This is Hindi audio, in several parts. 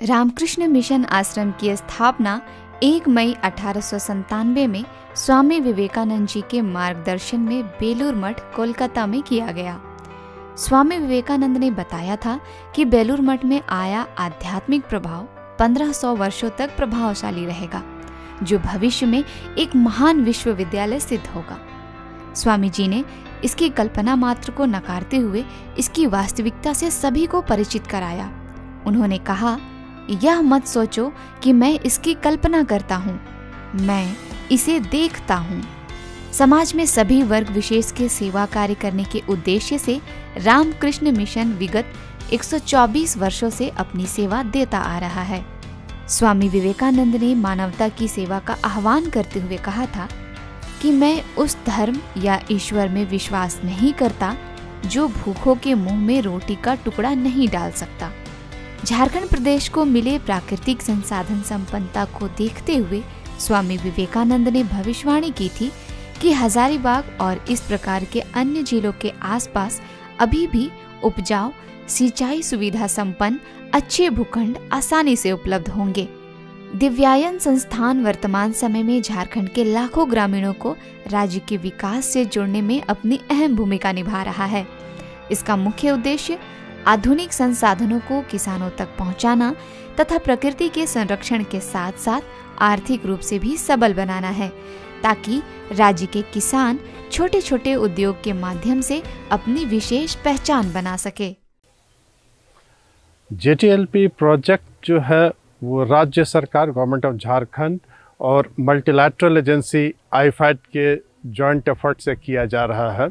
रामकृष्ण मिशन आश्रम की स्थापना 1 मई 1897 में स्वामी विवेकानंद जी के मार्गदर्शन में बेलूर मठ कोलकाता में किया गया। स्वामी विवेकानंद ने बताया था कि बेलूर मठ में आया आध्यात्मिक प्रभाव 1500 वर्षों तक प्रभावशाली रहेगा, जो भविष्य में एक महान विश्वविद्यालय सिद्ध होगा। स्वामी जी ने इसकी कल्पना मात्र को नकारते हुए इसकी वास्तविकता से सभी को परिचित कराया। उन्होंने कहा, यह मत सोचो कि मैं इसकी कल्पना करता हूँ, मैं इसे देखता हूँ। समाज में सभी वर्ग विशेष के सेवा कार्य करने के उद्देश्य से रामकृष्ण मिशन विगत 124 वर्षों से अपनी सेवा देता आ रहा है। स्वामी विवेकानंद ने मानवता की सेवा का आह्वान करते हुए कहा था कि मैं उस धर्म या ईश्वर में विश्वास नहीं करता जो भूखों के मुंह में रोटी का टुकड़ा नहीं डाल सकता। झारखंड प्रदेश को मिले प्राकृतिक संसाधन संपन्नता को देखते हुए स्वामी विवेकानंद ने भविष्यवाणी की थी कि हजारीबाग और इस प्रकार के अन्य जिलों के आसपास अभी भी उपजाऊ, सिंचाई सुविधा संपन्न अच्छे भूखंड आसानी से उपलब्ध होंगे। दिव्यायन संस्थान वर्तमान समय में झारखंड के लाखों ग्रामीणों को राज्य के विकास से जोड़ने में अपनी अहम भूमिका निभा रहा है। इसका मुख्य उद्देश्य आधुनिक संसाधनों को किसानों तक पहुंचाना तथा प्रकृति के संरक्षण के साथ साथ आर्थिक रूप से भी सबल बनाना है, ताकि राज्य के किसान छोटे छोटे उद्योग के माध्यम से अपनी विशेष पहचान बना सके। JTLP प्रोजेक्ट जो है वो राज्य सरकार, गवर्नमेंट ऑफ झारखंड और मल्टीलैटरल एजेंसी IFAD के जॉइंट एफर्ट से किया जा रहा है।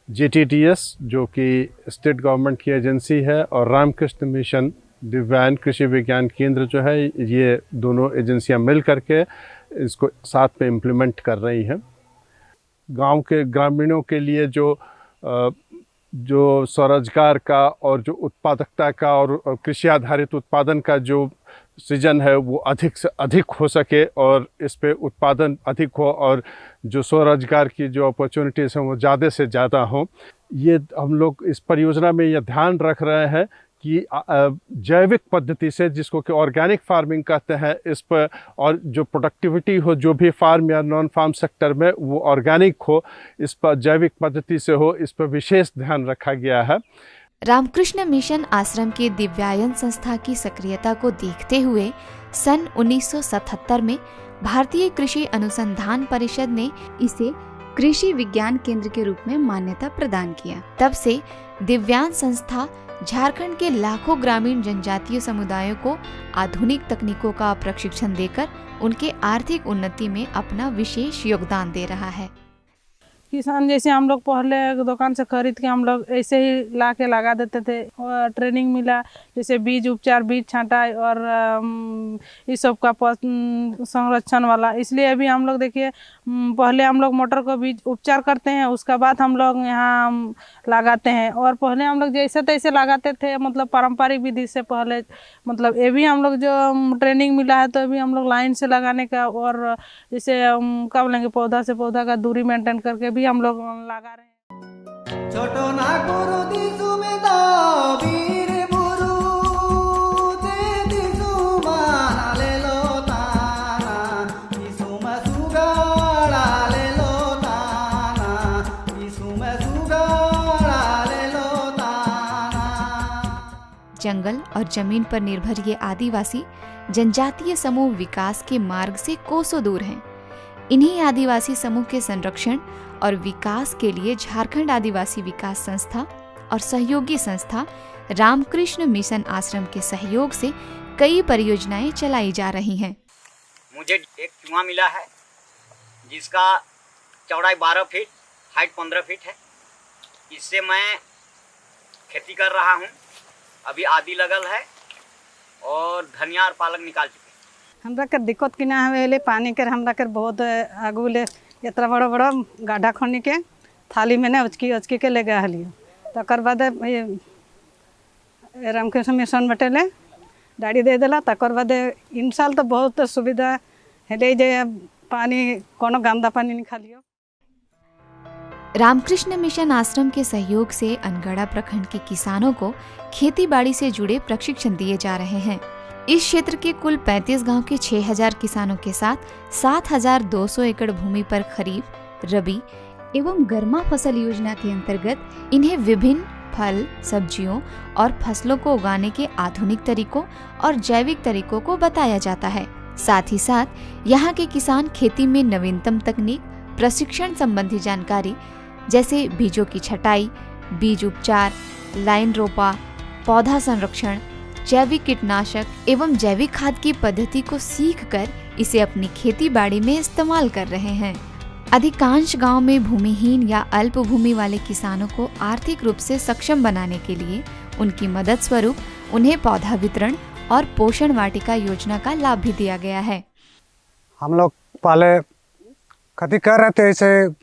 GTDS जो कि स्टेट गवर्नमेंट की एजेंसी है और रामकृष्ण मिशन दिव्यांग कृषि विज्ञान केंद्र जो है, ये दोनों एजेंसियां मिल करके इसको साथ में इम्प्लीमेंट कर रही हैं। गांव के ग्रामीणों के लिए जो स्वरोजगार का और जो उत्पादकता का और कृषि आधारित उत्पादन का जो सृजन है वो अधिक से अधिक हो सके और इस पे उत्पादन अधिक हो और जो स्वरोजगार की जो अपॉर्चुनिटीज़ हैं वो ज़्यादा से ज़्यादा हों। ये हम लोग इस परियोजना में यह ध्यान रख रहे हैं कि जैविक पद्धति से, जिसको कि ऑर्गेनिक फार्मिंग कहते हैं, इस पर और जो प्रोडक्टिविटी हो जो भी फार्म या नॉन फार्म सेक्टर में वो ऑर्गेनिक हो, इस पर जैविक पद्धति से हो, इस पर विशेष ध्यान रखा गया है। रामकृष्ण मिशन आश्रम के दिव्यायन संस्था की सक्रियता को देखते हुए सन 1977 में भारतीय कृषि अनुसंधान परिषद ने इसे कृषि विज्ञान केंद्र के रूप में मान्यता प्रदान किया। तब से दिव्यांग संस्था झारखंड के लाखों ग्रामीण जनजातीय समुदायों को आधुनिक तकनीकों का प्रशिक्षण देकर उनके आर्थिक उन्नति में अपना विशेष योगदान दे रहा है। किसान जैसे हम लोग पहले दुकान से खरीद के हम लोग ऐसे ही ला के लगा देते थे और ट्रेनिंग मिला, जैसे बीज उपचार, बीज छांटाई और इस सब का संरक्षण वाला। इसलिए अभी हम लोग देखिए, पहले हम लोग मटर को बीज उपचार करते हैं, उसका बाद हम लोग यहाँ लगाते हैं। और पहले हम लोग जैसे तैसे लगाते थे, मतलब पारंपरिक विधि से पहले, मतलब ये भी हम लोग जो ट्रेनिंग मिला है तो अभी हम लोग लाइन से लगाने का और जैसे क्या बोलेंगे, पौधा से पौधा का दूरी मेंटेन करके हम लोग लगा रहे हैं। छोटो ना गुरु दिसु में दा वीर गुरु दे दिसु माना ले लो ताना, दिसु में सुगाड़ा ले लो ताना, दिसु में सुगाड़ा ले लो ताना। जंगल और जमीन पर निर्भर ये आदिवासी जनजातीय समूह विकास के मार्ग से कोसों दूर हैं। इन्हीं आदिवासी समूह के संरक्षण और विकास के लिए झारखंड आदिवासी विकास संस्था और सहयोगी संस्था रामकृष्ण मिशन आश्रम के सहयोग से कई परियोजनाएं चलाई जा रही हैं। मुझे एक कुआं मिला है जिसका चौड़ाई 12 फीट, हाइट 15 फीट है। इससे मैं खेती कर रहा हूँ। अभी आदि लगल है और धनिया और पालक निकाल चुके। हमरा कर दिक्कत कि ना हवे, पानी कर हमरा कर बहुत आगू ले इतना बड़ा बड़ा गाढ़ा खनी के थाली में ना उचकी के ले गया हलियो। तकर बाद रामकृष्ण मिशन बटेले डाड़ी दे देला। तकर बाद इन साल तो बहुत सुविधा है, जे पानी कोनो गंदा पानी नहीं खालियो। रामकृष्ण मिशन आश्रम के सहयोग से अनगढ़ा प्रखंड के किसानों को खेती बाड़ी से जुड़े प्रशिक्षण दिए जा रहे हैं। इस क्षेत्र के कुल 35 गांव के 6000 किसानों के साथ 7200 एकड़ भूमि पर खरीफ, रबी एवं गर्मा फसल योजना के अंतर्गत इन्हें विभिन्न फल, सब्जियों और फसलों को उगाने के आधुनिक तरीकों और जैविक तरीकों को बताया जाता है। साथ ही साथ यहाँ के किसान खेती में नवीनतम तकनीक, प्रशिक्षण संबंधी जानकारी जैसे बीजों की छटाई, बीज उपचार, लाइन रोपा, पौधा संरक्षण, जैविक कीटनाशक एवं जैविक खाद की पद्धति को सीखकर इसे अपनी खेती बाड़ी में इस्तेमाल कर रहे हैं। अधिकांश गांव में भूमिहीन या अल्प भूमि वाले किसानों को आर्थिक रूप से सक्षम बनाने के लिए उनकी मदद स्वरूप उन्हें पौधा वितरण और पोषण वाटिका योजना का लाभ भी दिया गया है। हम लोग पहले खेती कर रहे थे, ऐसे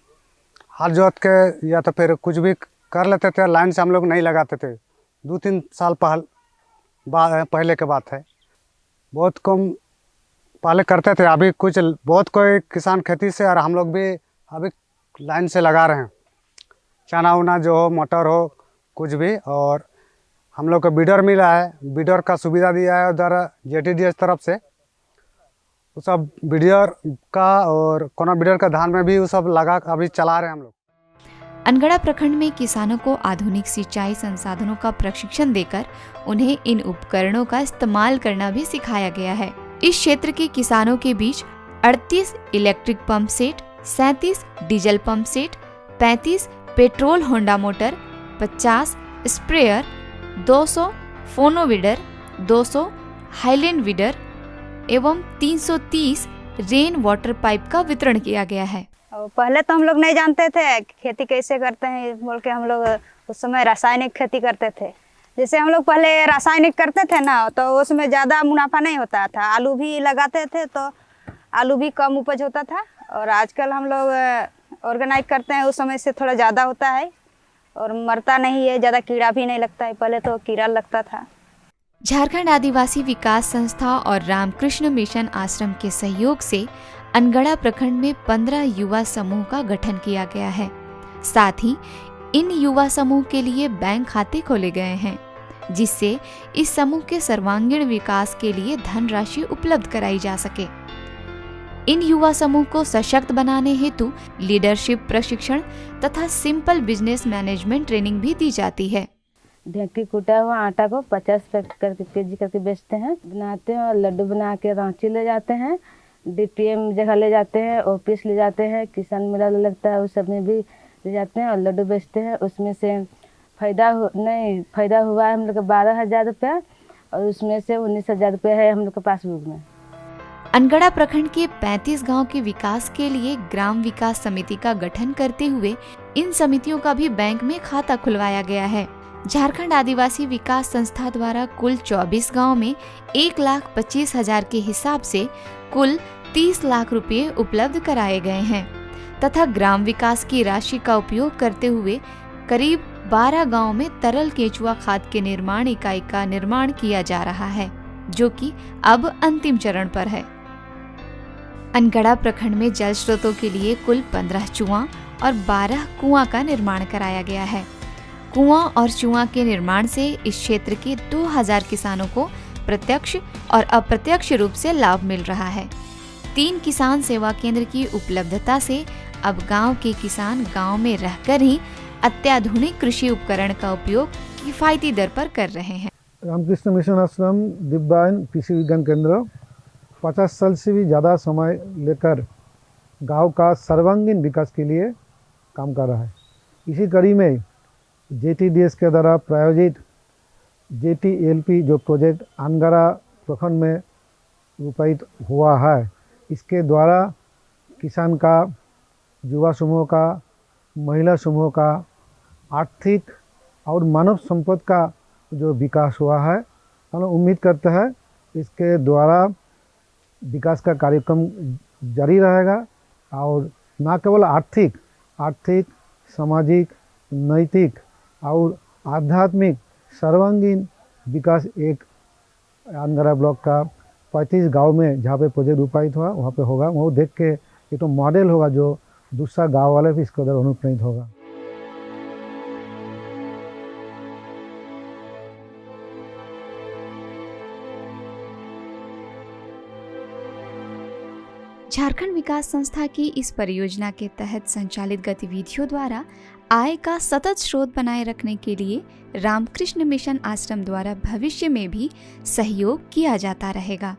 हाथ जोत के या तो फिर कुछ भी कर लेते थे, लाइन से हम लोग नहीं लगाते थे। 2-3 साल पहले के बात है, बहुत कम पहले करते थे। अभी कुछ बहुत कोई किसान खेती से, और हम लोग भी अभी लाइन से लगा रहे हैं, चना उना जो हो, मटर हो, कुछ भी। और हम लोग को बीडर मिला है, बीडर का सुविधा दिया है उधर JTDS तरफ से। वो सब बीडर का और कोना बीडर का धान में भी वो सब लगा अभी चला रहे हैं हम लोग। अनगढ़ा प्रखंड में किसानों को आधुनिक सिंचाई संसाधनों का प्रशिक्षण देकर उन्हें इन उपकरणों का इस्तेमाल करना भी सिखाया गया है। इस क्षेत्र के किसानों के बीच 38 electric pump set, 37 diesel pump set, 35 petrol Honda motor, 50 sprayer, 200 फोनोवीडर, 200 highland weeder एवं 330 रेन वाटर पाइप का वितरण किया गया है। पहले तो हम लोग नहीं जानते थे खेती कैसे करते हैं बोल के, हम लोग उस समय रासायनिक खेती करते थे। जैसे हम लोग पहले रासायनिक करते थे ना, तो उसमें ज़्यादा मुनाफा नहीं होता था। आलू भी लगाते थे तो आलू भी कम उपज होता था। और आजकल हम लोग ऑर्गेनाइज करते हैं, उस समय से थोड़ा ज़्यादा होता है और मरता नहीं है, ज़्यादा कीड़ा भी नहीं लगता है। पहले तो कीड़ा लगता था। झारखंड आदिवासी विकास संस्था और रामकृष्ण मिशन आश्रम के सहयोग से अनगढ़ा प्रखंड में 15 युवा समूह का गठन किया गया है। साथ ही इन युवा समूह के लिए बैंक खाते खोले गए हैं, जिससे इस समूह के सर्वांगीण विकास के लिए धनराशि उपलब्ध कराई जा सके। इन युवा समूह को सशक्त बनाने हेतु लीडरशिप प्रशिक्षण तथा सिंपल बिजनेस मैनेजमेंट ट्रेनिंग भी दी जाती है। ढेंकी कूटा हुआ आटा को 50 केजी करके बेचते हैं, बनाते हैं और लड्डू बना के रांची ले जाते हैं, DPM जगह ले जाते हैं, ऑफिस ले जाते हैं, किसान मेला लगता है उस सब में भी ले जाते हैं और लड्डू बेचते हैं। उसमें से फ़ायदा हुआ है हम लोग का 12,000 रुपया और उसमें से 19,000 रुपया है हम लोग के पासबुक में। अनगढ़ा प्रखंड के 35 गांव के विकास के लिए ग्राम विकास समिति का गठन करते हुए इन समितियों का भी बैंक में खाता खुलवाया गया है। झारखंड आदिवासी विकास संस्था द्वारा कुल 24 गांव में 1,25,000 के हिसाब से कुल 30 लाख रुपए उपलब्ध कराए गए हैं तथा ग्राम विकास की राशि का उपयोग करते हुए करीब 12 गांव में तरल केंचुआ खाद के निर्माण इकाई का निर्माण किया जा रहा है, जो कि अब अंतिम चरण पर है। अनगढ़ा प्रखंड में जल स्रोतों के लिए कुल 15 चुआ और 12 कुआं का निर्माण कराया गया है। कुआं और चुआ के निर्माण से इस क्षेत्र के 2000 किसानों को प्रत्यक्ष और अप्रत्यक्ष रूप से लाभ मिल रहा है। 3 किसान सेवा केंद्र की उपलब्धता से अब गांव के किसान गांव में रहकर ही अत्याधुनिक कृषि उपकरण का उपयोग किफायती दर पर कर रहे हैं। रामकृष्ण मिशन आश्रम दिव्यांग कृषि विज्ञान केंद्र 50 साल से भी ज़्यादा समय लेकर गांव का सर्वांगीण विकास के लिए काम कर रहा है। इसी कड़ी में JTDS के द्वारा प्रायोजित JTLP जो प्रोजेक्ट अनगढ़ा प्रखंड में रूपायित हुआ है, इसके द्वारा किसान का, युवा समूह का, महिला समूह का आर्थिक और मानव संपद का जो विकास हुआ है, हम उम्मीद करते हैं इसके द्वारा विकास का कार्यक्रम जारी रहेगा और न केवल आर्थिक, सामाजिक, नैतिक और आध्यात्मिक सर्वांगीण विकास एक अनगढ़ा ब्लॉक का 35 गांव में जहाँ पे प्रोजेक्ट रूपायित हुआ वहाँ पे होगा। वो देख के ये तो मॉडल होगा जो दूसरा गांव वाले भी इसके अंदर अनुप्राणित होगा। झारखंड विकास संस्था की इस परियोजना के तहत संचालित गतिविधियों द्वारा आय का सतत स्रोत बनाए रखने के लिए रामकृष्ण मिशन आश्रम द्वारा भविष्य में भी सहयोग किया जाता रहेगा।